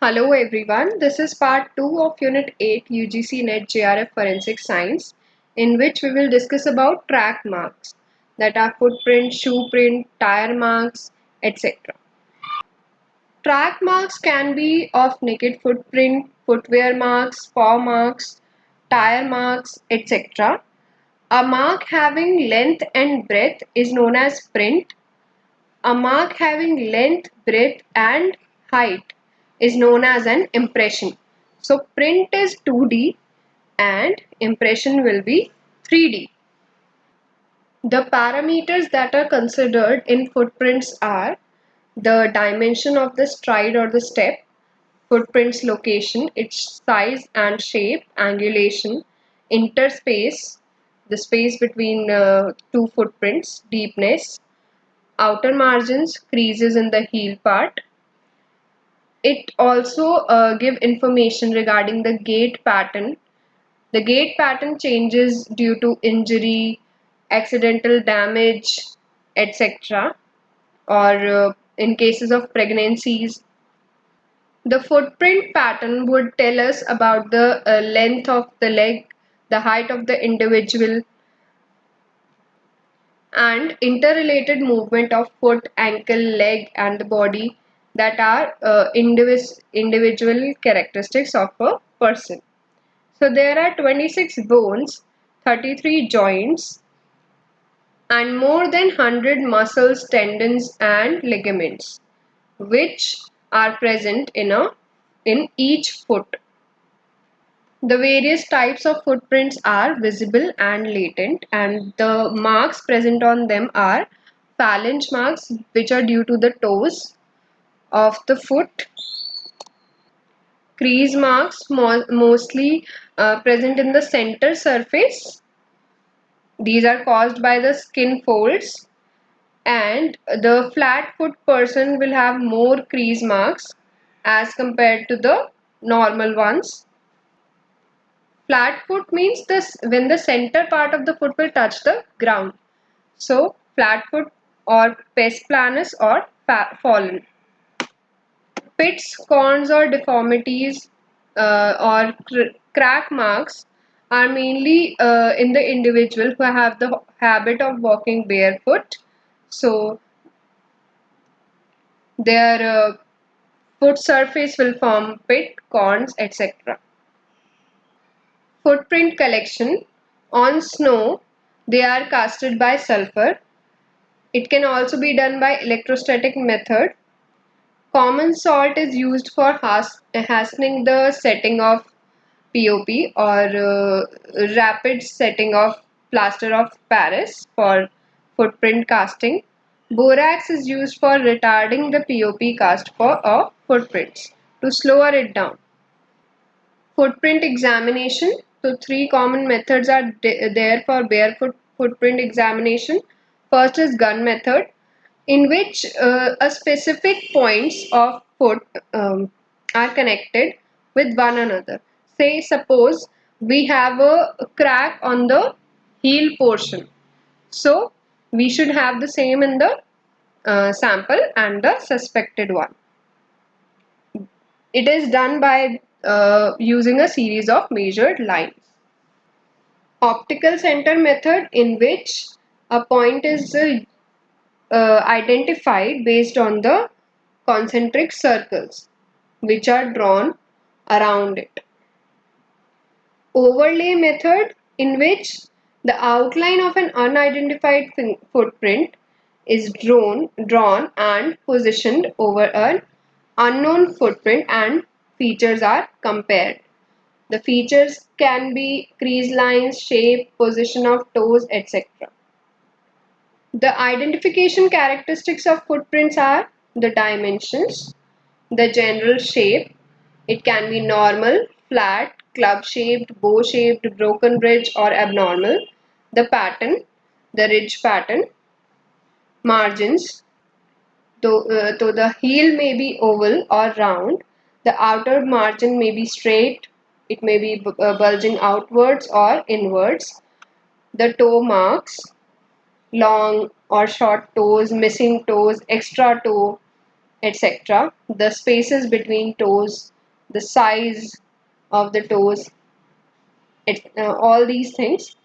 Hello everyone, this is part 2 of Unit 8 UGC NET JRF Forensic Science, in which we will discuss about track marks, that are footprint, shoe print, tire marks, etc. Track marks can be of naked footprint, footwear marks, paw marks, tire marks, etc. A mark having length and breadth is known as print. A mark having length, breadth and height is known as an impression. So print is 2D and impression will be 3D. The parameters that are considered in footprints are the dimension of the stride or the step, footprint's location, its size and shape, angulation, interspace, the space between two footprints, deepness, outer margins, creases in the heel part. It also give information regarding the gait pattern. The gait pattern changes due to injury, accidental damage, etc. or in cases of pregnancies. The footprint pattern would tell us about the length of the leg, the height of the individual, and interrelated movement of foot, ankle, leg, and the body that are individual characteristics of a person. So there are 26 bones, 33 joints, and more than 100 muscles, tendons, and ligaments, which are present in each foot. The various types of footprints are visible and latent, and the marks present on them are phalange marks, which are due to the toes of the foot, crease marks, mostly present in the center surface. These are caused by the skin folds, and the flat foot person will have more crease marks as compared to the normal ones. Flat foot means this when the center part of the foot will touch the ground. So flat foot or pes planus or fallen. Pits, corns or deformities or crack marks are mainly in the individual who have the habit of walking barefoot. So their foot surface will form pit, corns, etc. Footprint collection. On snow, they are casted by sulfur. It can also be done by electrostatic method. Common salt is used for hastening the setting of POP or rapid setting of plaster of Paris for footprint casting. Borax is used for retarding the POP cast for footprints to slower it down. Footprint examination. So three common methods are there for barefoot footprint examination. First is gun method, in which a specific points of foot are connected with one another. Say suppose we have a crack on the heel portion. So we should have the same in the sample and the suspected one. It is done by using a series of measured lines. Optical center method, in which a point is identified based on the concentric circles which are drawn around it. Overlay method, in which the outline of an unidentified footprint is drawn and positioned over an unknown footprint and features are compared. The features can be crease lines, shape, position of toes, etc. The identification characteristics of footprints are the dimensions, the general shape. It can be normal, flat, club-shaped, bow-shaped, broken bridge or abnormal. The pattern, the ridge pattern, margins. Though the heel may be oval or round, the outer margin may be straight, it may be bulging outwards or inwards. The toe marks, long or short toes, missing toes, extra toe. etc. The spaces between toes, the size of the toes, all these things.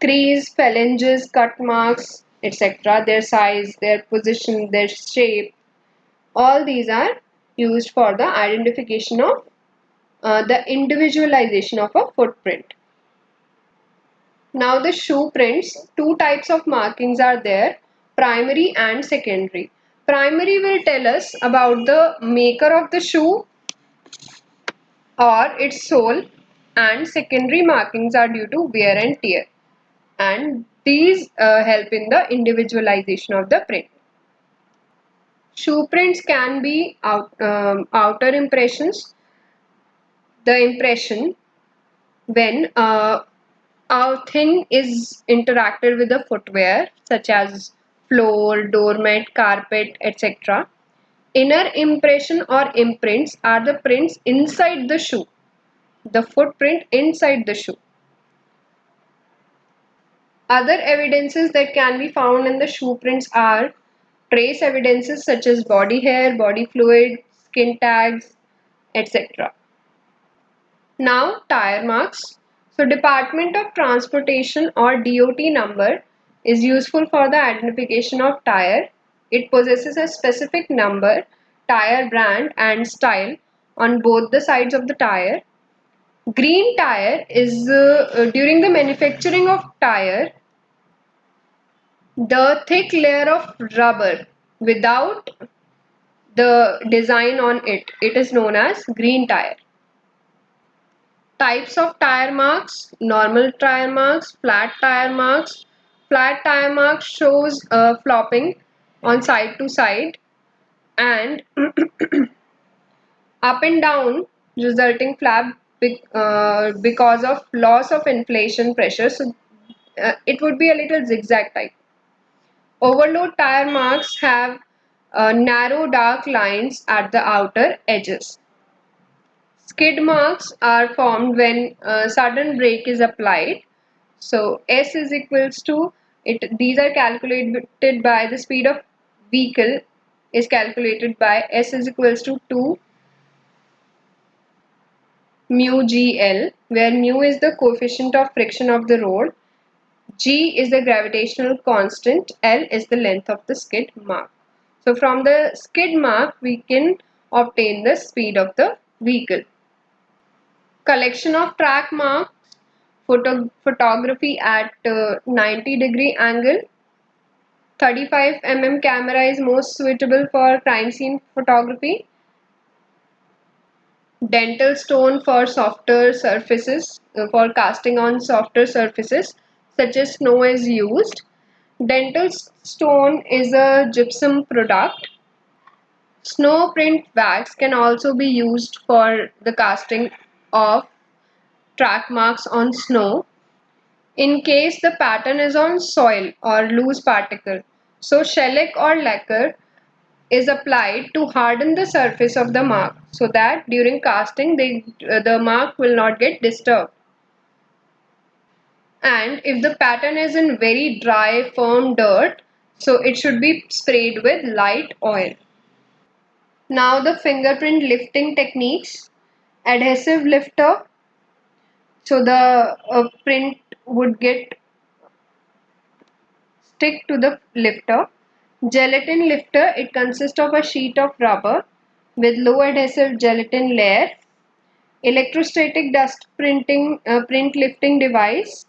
Crease, phalanges, cut marks, etc. Their size, their position, their shape, all these are used for the identification of the individualization of a footprint. Now the shoe prints, two types of markings are there, primary and secondary. Primary will tell us about the maker of the shoe or its sole, and secondary markings are due to wear and tear, and these help in the individualization of the print. Shoe prints can be outer impressions, the impression when our thing is interacted with the footwear such as floor, doormat, carpet, etc. Inner impression or imprints are the prints inside the shoe, the footprint inside the shoe. Other evidences that can be found in the shoe prints are trace evidences such as body hair, body fluid, skin tags, etc. Now, tire marks. So, Department of Transportation or DOT number is useful for the identification of tire. It possesses a specific number, tire brand and style on both the sides of the tire. Green tire is during the manufacturing of tire, the thick layer of rubber without the design on it. It is known as green tire. Types of tire marks: normal tire marks, flat tire marks. Flat tire marks shows flopping on side to side and up and down resulting flap because of loss of inflation pressure. So it would be a little zigzag type. Overload tire marks have narrow dark lines at the outer edges. Skid marks are formed when sudden brake is applied. So S is equals to it. These are calculated by the speed of vehicle is calculated by S is equals to 2 mu GL, where mu is the coefficient of friction of the road, G is the gravitational constant, L is the length of the skid mark. So from the skid mark we can obtain the speed of the vehicle. Collection of track marks, photography at 90-degree angle. 35 mm camera is most suitable for crime scene photography. Dental stone for softer surfaces, for casting on softer surfaces such as snow is used. Dental stone is a gypsum product. Snow print wax can also be used for the casting of track marks on snow in case the pattern is on soil or loose particle. So shellac or lacquer is applied to harden the surface of the mark so that during casting the mark will not get disturbed. And if the pattern is in very dry firm dirt, so it should be sprayed with light oil. Now the fingerprint lifting techniques. Adhesive lifter, so the print would get stick to the lifter. Gelatin lifter, it consists of a sheet of rubber with low adhesive gelatin layer. Electrostatic dust print lifting device.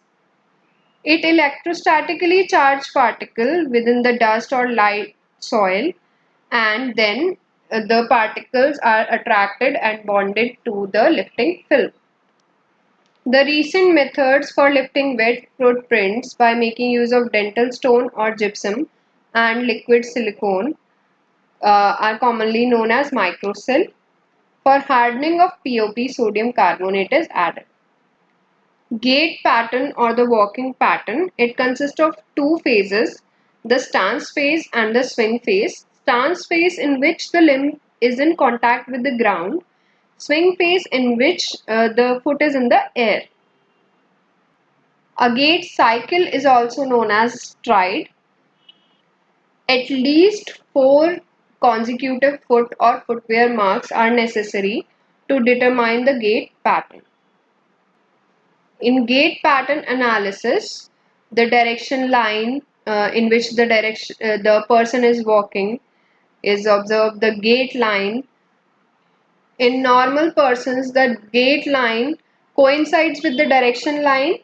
It electrostatically charged particle within the dust or light soil, and then the particles are attracted and bonded to the lifting film. The recent methods for lifting wet footprints by making use of dental stone or gypsum and liquid silicone are commonly known as microsil. For hardening of POP, sodium carbonate is added. Gait pattern or the walking pattern, it consists of two phases, the stance phase and the swing phase. Stance phase in which the limb is in contact with the ground, swing phase in which the foot is in the air. A gait cycle is also known as stride. At least 4 consecutive foot or footwear marks are necessary to determine the gait pattern. In gait pattern analysis, the direction line in which the person is walking is observed. The gait line in normal persons, the gait line coincides with the direction line,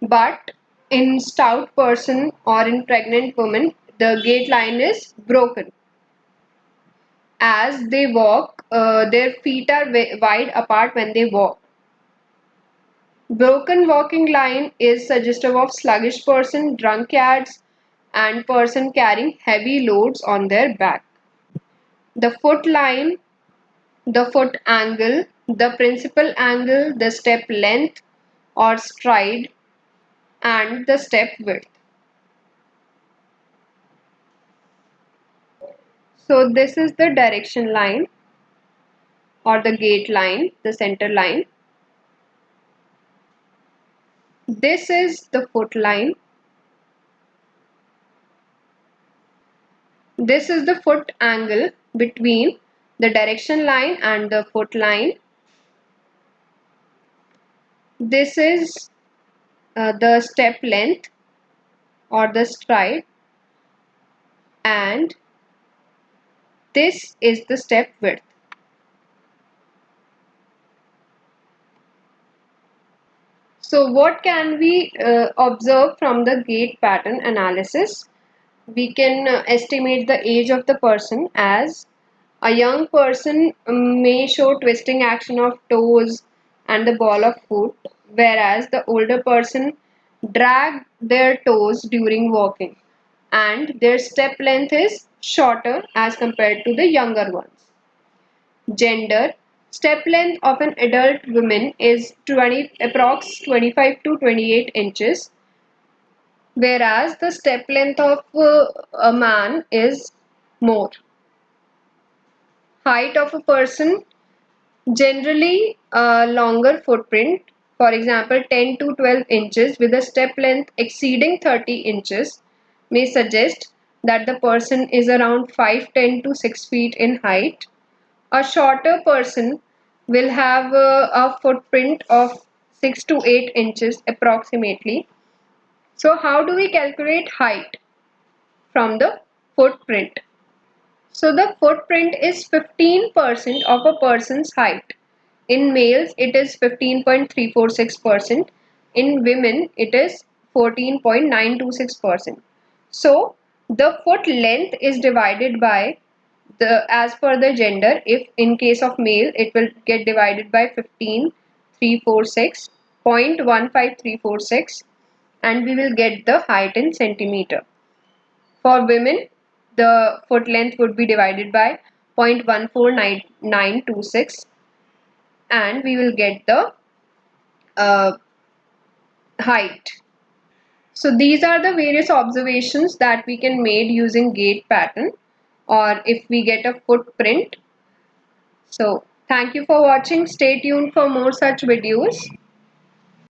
but in stout person or in pregnant women, the gait line is broken. As they walk, their feet are wide apart when they walk. Broken walking line is suggestive of sluggish person, drunkards, and person carrying heavy loads on their back. The foot line, the foot angle, the principal angle, the step length or stride, and the step width. So this is the direction line or the gait line, the center line. This is the foot line. This is the foot angle between the direction line and the foot line. This is the step length or the stride, and this is the step width. So what can we observe from the gait pattern analysis? We can estimate the age of the person, as a young person may show twisting action of toes and the ball of foot, whereas the older person drag their toes during walking, and their step length is shorter as compared to the younger ones. Gender: step length of an adult woman is approx 25 to 28 inches, whereas the step length of a man is more. Height of a person: generally a longer footprint, for example 10 to 12 inches with a step length exceeding 30 inches, may suggest that the person is around 5'10" to 6 feet in height. A shorter person will have a footprint of 6 to 8 inches approximately. So how do we calculate height from the footprint? So the footprint is 15% of a person's height. In males, it is 15.346%. In women, it is 14.926%. So the foot length is divided by as per the gender. If in case of male, it will get divided by 15,346, 0.15346, and we will get the height in centimeter. For women, the foot length would be divided by 0.149926, and we will get the uh, height. So these are the various observations that we can make using gait pattern, or if we get a footprint. So thank you for watching. Stay tuned for more such videos.